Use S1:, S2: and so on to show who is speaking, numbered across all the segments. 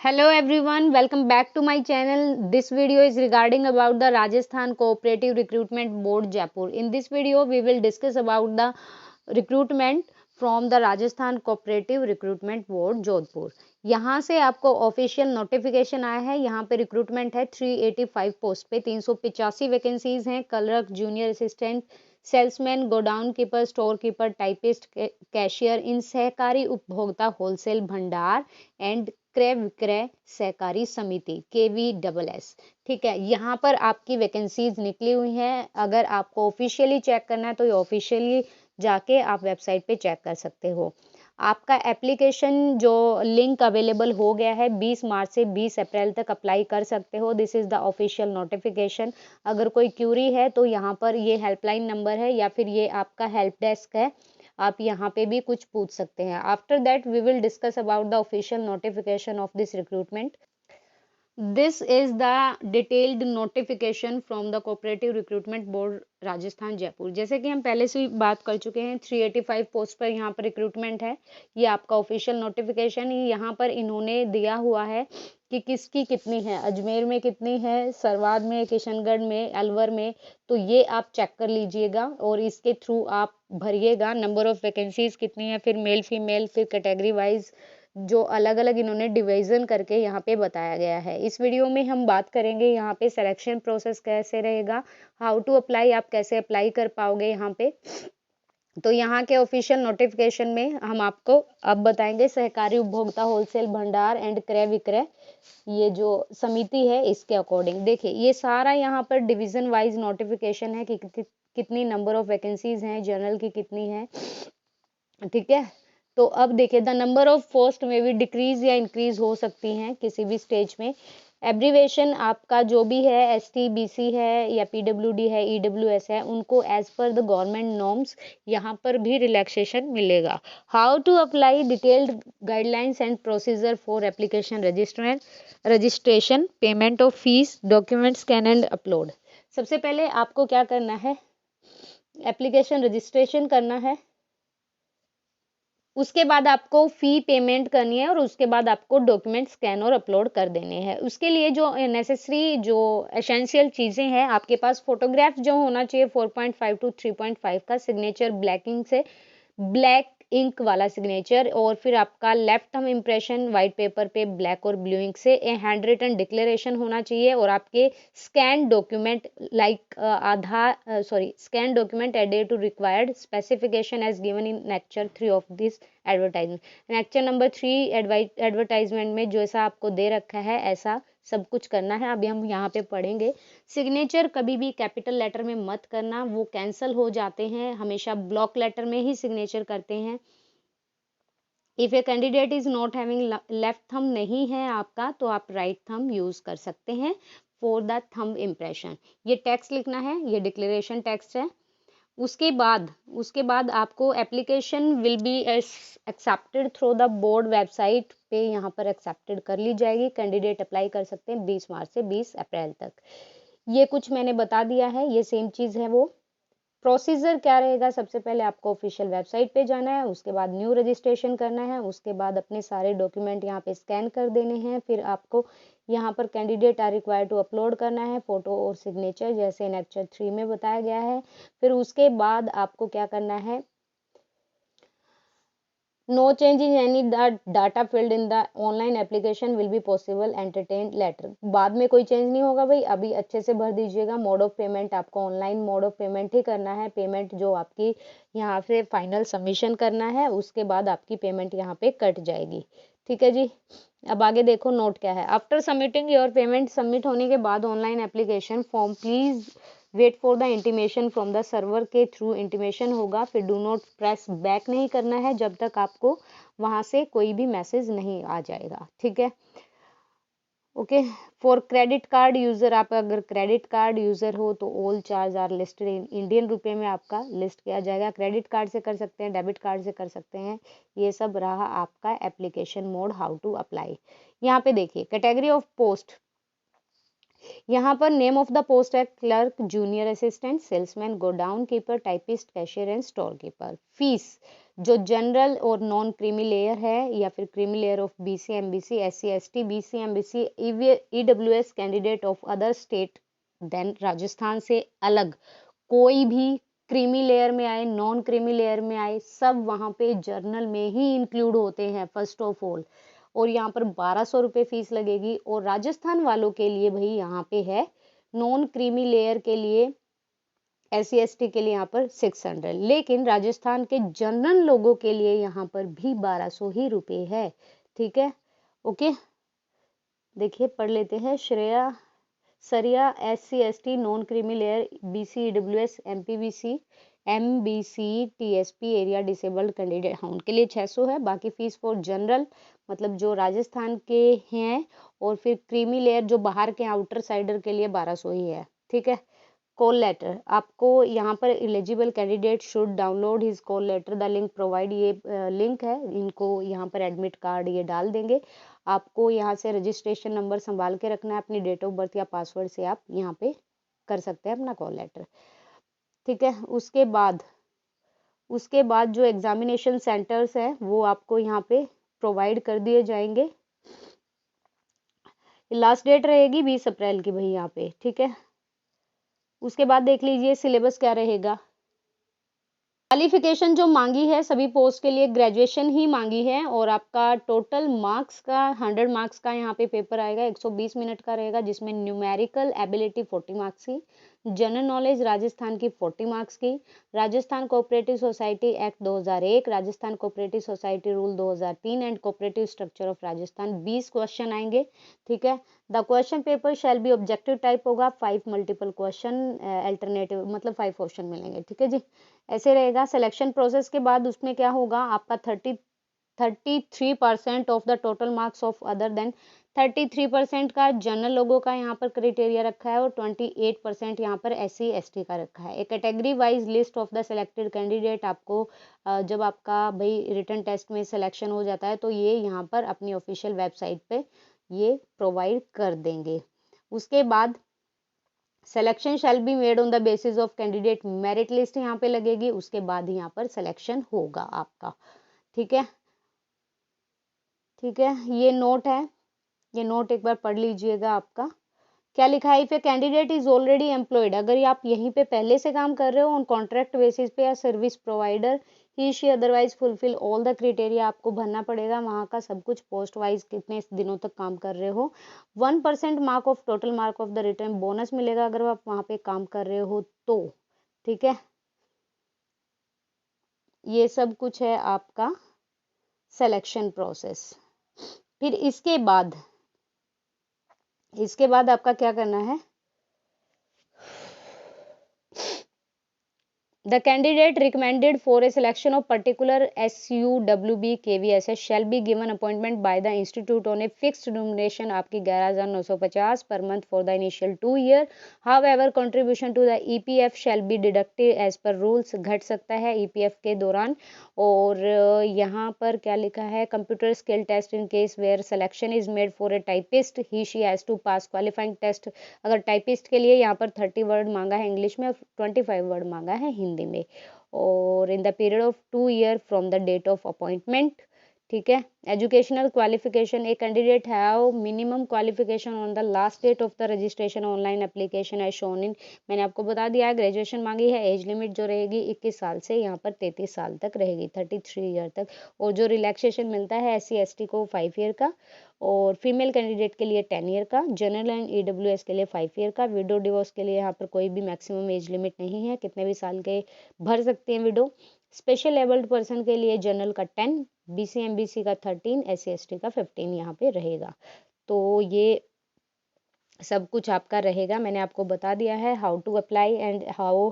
S1: Hello everyone, welcome back to my channel. This video is regarding about the Rajasthan Cooperative Recruitment Board Jaipur. In this video, we will discuss about the recruitment from the Rajasthan Cooperative Recruitment Board Jodhpur. यहाँ से आपको official notification आया है. यहाँ पे recruitment है 385 post पे. 385 vacancies हैं. Clerk, junior assistant, salesman, godown keeper, store keeper, typist, cashier in सहकारी उपभोक्ता होलसेल भंडार एंड क्रय विक्रय सहकारी समिति KVSS. ठीक है, यहाँ पर आपकी वैकेंसीज निकली हुई हैं. अगर आपको ऑफिशियली चेक करना है तो ये ऑफिशियली जाके आप वेबसाइट पे चेक कर सकते हो. आपका एप्लीकेशन जो लिंक अवेलेबल हो गया है 20 मार्च से 20 अप्रैल तक अप्लाई कर सकते हो. This is the official notification. अगर कोई क्यूरी है तो यहाँ पर ये हेल्पलाइन नंबर है या फिर ये आपका हेल्प डेस्क है. आप यहाँ पे भी कुछ पूछ सकते हैं. After that we will discuss about the official notification of this recruitment. This is the detailed notification from the cooperative recruitment board Rajasthan Jaipur. जैसे कि हम पहले से बात कर चुके हैं 385 पोस्ट पर यहाँ पर रिक्रूटमेंट है. ये आपका ऑफिशियल नोटिफिकेशन ही यहाँ पर इन्होंने दिया हुआ है कि किसकी कितनी है. अजमेर में कितनी है, सरवाद में, किशनगढ़ में, अलवर में. तो ये आप चेक कर लीजिएगा और इसके थ्रू आप भरिएगा नंबर ऑफ वैकेंसीज कितनी है, फिर मेल फीमेल, फिर कैटेगरी वाइज जो अलग अलग इन्होंने डिवीजन करके यहाँ पे बताया गया है. इस वीडियो में हम बात करेंगे यहाँ पे सिलेक्शन प्रोसेस कैसे रहेगा, हाउ टू अप्लाई, आप कैसे अप्लाई कर पाओगे यहाँ पे. तो यहाँ के ऑफिशियल नोटिफिकेशन में हम आपको अब बताएंगे सहकारी उपभोक्ता होलसेल भंडार एंड क्रय विक्रय ये जो समिति है इसके अकॉर्डिंग. देखिए ये सारा यहाँ पर डिवीजन वाइज नोटिफिकेशन है कि कितनी नंबर ऑफ वैकेंसीज हैं, जनरल की कितनी है. ठीक है, तो अब देखिए द नंबर ऑफ पोस्ट में भी डिक्रीज या इंक्रीज हो सकती हैं किसी भी स्टेज में. एब्रीवेशन आपका जो भी है ST BC है या PWD है, EWS है, उनको as per the government norms यहाँ पर भी रिलैक्सेशन मिलेगा. How to apply, detailed guidelines and procedure for application registration, payment of fees, document scan and upload. सबसे पहले आपको क्या करना है, एप्लीकेशन रजिस्ट्रेशन करना है. उसके बाद आपको फ़ी पेमेंट करनी है और उसके बाद आपको डॉक्यूमेंट स्कैन और अपलोड कर देने हैं. उसके लिए जो नेसेसरी जो एसेंशियल चीज़ें हैं आपके पास, फोटोग्राफ जो होना चाहिए 4.5 टू 3.5 का, सिग्नेचर ब्लैक इंक से, ब्लैक इंक वाला सिग्नेचर, और फिर आपका left thumb impression white paper पे ब्लैक और ब्लू इंक से, हैंड रिटन डिक्लेरेशन होना चाहिए, और आपके scan document like Aadhaar scan document added to required specification as given in annexure 3 of this advertisement. Annexure number 3 advertisement में जैसा आपको दे रखा है ऐसा सब कुछ करना है. अभी हम यहाँ पे पढ़ेंगे. सिग्नेचर कभी भी कैपिटल लेटर में मत करना, वो कैंसल हो जाते हैं. हमेशा ब्लॉक लेटर में ही सिग्नेचर करते हैं. If a candidate is not having left thumb नहीं है आपका तो आप राइट थंब यूज कर सकते हैं फॉर द थंब इम्प्रेशन. ये टेक्स्ट लिखना है, ये डिक्लेरेशन टेक्स्ट है. उसके बाद आपको application will be accepted through the board website पे यहाँ पर एक्सेप्टेड कर ली जाएगी. कैंडिडेट अप्लाई कर सकते हैं 20 मार्च से 20 अप्रैल तक. ये कुछ मैंने बता दिया है, ये सेम चीज़ है. वो प्रोसीजर क्या रहेगा, सबसे पहले आपको ऑफिशियल वेबसाइट पे जाना है, उसके बाद न्यू रजिस्ट्रेशन करना है, उसके बाद अपने सारे डॉक्यूमेंट यहाँ पे स्कैन कर देने हैं. फिर आपको यहाँ पर candidate are required to upload करना है फोटो और सिग्नेचर जैसे नेक्चर 3 में बताया गया है. फिर उसके बाद आपको क्या करना है, no change in any data field in the online application will be possible entertain later. बाद में कोई चेंज नहीं होगा भाई, अभी अच्छे से भर दीजिएगा. मोड ऑफ पेमेंट आपको ऑनलाइन मोड ऑफ पेमेंट ही करना है. पेमेंट जो आपकी यहाँ से फाइनल सबमिशन करना है उसके बाद आपकी पेमेंट यहाँ पे कट जाएगी. ठीक है जी. अब आगे देखो नोट क्या है. After submitting your payment, submit होने के बाद online application form, please wait for the intimation from the server के थ्रू इंटीमेशन होगा. फिर डू नॉट प्रेस बैक नहीं करना है जब तक आपको वहाँ से कोई भी मैसेज नहीं आ जाएगा. ठीक है, okay. For credit card user, आप अगर क्रेडिट कार्ड यूज़र हो तो all charge are listed in Indian रुपये में आपका लिस्ट किया जाएगा. क्रेडिट कार्ड से कर सकते हैं, डेबिट कार्ड से कर सकते हैं. ये सब रहा आपका application mode, how to apply. यहाँ पे देखिए कैटेगरी ऑफ पोस्ट, यहाँ पर नेम ऑफ द पोस्ट है clerk, junior assistant, salesman, godown keeper, typist, cashier and store keeper. Fees जो जनरल और नॉन क्रीमी लेयर है या फिर creamy layer of BC MBC SC ST BC MBC EWS candidate of other state than Rajasthan से अलग कोई भी creamy layer में आए, नॉन क्रीमी लेयर में आए, सब वहाँ पे जर्नल में ही इंक्लूड होते हैं फर्स्ट ऑफ ऑल। और यहाँ पर 1200 रुपये फीस लगेगी। और राजस्थान वालों के लिए भाई यहाँ पे है नॉन क्रीमी लेयर के लिए SC ST के लिए यहाँ पर 600, लेकिन राजस्थान के जनरल लोगों के लिए यहाँ पर भी 1200 ही रुपये है। ठीक है, ओके, देखिए पढ़ लेते हैं। श्रेया सरिया SC ST non creamy layer BC EWS MPBC MBC TSP area disabled candidate, हाँ उनके लिए 600 है। बाकी फीस फॉर जनरल मतलब जो राजस्थान के हैं और फिर क्रीमी लेयर जो बाहर के आउटर साइडर के लिए 1200 ही है। ठीक है, कॉल लेटर आपको यहाँ पर eligible candidate should download his call letter the link provide, ये लिंक है, इनको यहाँ पर एडमिट कार्ड ये डाल देंगे। आपको यहाँ से रजिस्ट्रेशन नंबर संभाल के रखना है, अपनी डेट ऑफ बर्थ या पासवर्ड से आप यहाँ पे कर सकते हैं अपना कॉल लेटर। ठीक है, उसके बाद जो एग्जामिनेशन सेंटर्स हैं वो आपको यहाँ पे प्रोवाइड कर दिए जाएंगे। लास्ट डेट रहेगी 20 अप्रैल की भाई यहाँ पे। ठीक है, उसके बाद देख लीजिए सिलेबस क्या रहेगा। क्वालिफिकेशन जो मांगी है सभी पोस्ट के लिए ग्रेजुएशन ही मांगी है। और आपका टोटल मार्क्स का 100 मार्क्स का यहाँ पे पेपर आएगा, 120 मिनट का रहेगा, जिसमें न्यूमेरिकल एबिलिटी 40 मार्क्स की, जनरल नॉलेज राजस्थान की 40 मार्क्स की, Rajasthan cooperative society act 2001, Rajasthan cooperative society rule 2003 and cooperative structure of Rajasthan 20 question आएंगे। ठीक है, the question paper shall be objective type होगा, 5 मल्टीपल क्वेश्चन अल्टरनेटिव मतलब 5 क्वेश्चन मिलेंगे। ठीक है जी, ऐसे रहेगा। सिलेक्शन प्रोसेस के बाद उसमें क्या होगा, आपका 33% of the total marks of other than 33% का जनरल लोगों का यहाँ पर क्राइटेरिया रखा है और 28% यहाँ पर SC ST का रखा है। एक category wise list of the selected candidate आपको जब आपका भाई रिटन टेस्ट में सिलेक्शन हो जाता है तो ये यहाँ पर अपनी ऑफिशियल वेबसाइट पे ये प्रोवाइड कर देंगे। उसके बाद selection shall be made on the basis of candidate merit list यहाँ पे लगेगी, उसके बाद ही यहाँ पर सिलेक्शन होगा आपका। ठीक है, ठीक है, ये नोट है, ये नोट एक बार पढ़ लीजिएगा। आपका क्या लिखा है, if a candidate is already employed, अगर आप यहीं पे पहले से काम कर रहे हो ऑन कॉन्ट्रैक्ट बेसिस पे या service provider he she otherwise fulfil all the criteria, आपको भरना पड़ेगा वहाँ का सब कुछ, पोस्ट वाइज कितने दिनों तक काम कर रहे हो। 1% mark of total mark of the return bonus मिलेगा अगर आप वहाँ पे काम कर रहे हो तो। ठीक है, ये सब कुछ है आपका सिलेक्शन प्रोसेस। फिर इसके बाद आपका क्या करना है, The candidate recommended for a selection of particular SUWB KVSS shall be given appointment by the institute on a fixed remuneration आपकी 11,950 per month for the initial 2 year. However, contribution to the EPF shall be deducted as per rules, घट सकता है EPF के दौरान। और यहाँ पर क्या लिखा है, computer skill test in case where selection is made for a typist he she has to pass qualifying test. अगर टाइपिस्ट के लिए यहाँ पर 30 वर्ड मांगा है इंग्लिश में, 25 वर्ड मांगा है हिंदी में। और in the period of 2 year from the date of appointment. ठीक है, educational qualification, a candidate have minimum qualification on the last date of the registration online application as shown in, मैंने आपको बता दिया है ग्रेजुएशन मांगी है। एज लिमिट जो रहेगी 21 साल से यहाँ पर 33 साल तक रहेगी, 33 ईयर तक। और जो रिलैक्सेशन मिलता है SC ST को 5 ईयर का, और फीमेल कैंडिडेट के लिए 10 ईयर का, जनरल एंड EWS के लिए 5 ईयर का। विडो डिवोर्स के लिए यहाँ पर कोई भी मैक्सिमम एज लिमिट नहीं है, कितने भी साल के भर सकते हैं विडो। स्पेशल एबल्ड पर्सन के लिए जनरल का 10, BC MBC का 13, SC ST का 15 यहाँ पे रहेगा। तो ये सब कुछ आपका रहेगा, मैंने आपको बता दिया है how to apply and how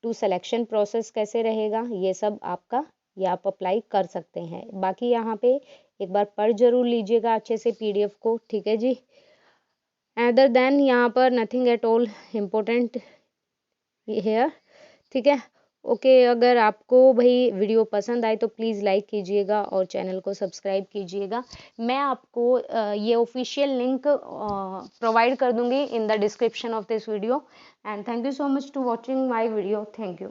S1: to selection process कैसे रहेगा, ये सब आपका, ये आप अप्लाई कर सकते हैं। बाकी यहाँ पे एक बार पढ़ जरूर लीजिएगा अच्छे से PDF को। ठीक है जी, अदर देन यहाँ पर nothing at all important here. ठीक है, ओके, अगर आपको भाई वीडियो पसंद आए तो प्लीज़ लाइक कीजिएगा और चैनल को सब्सक्राइब कीजिएगा। मैं आपको ये ऑफिशियल लिंक प्रोवाइड कर दूंगी in the description of this video. And thank you so much to watching my video. Thank you.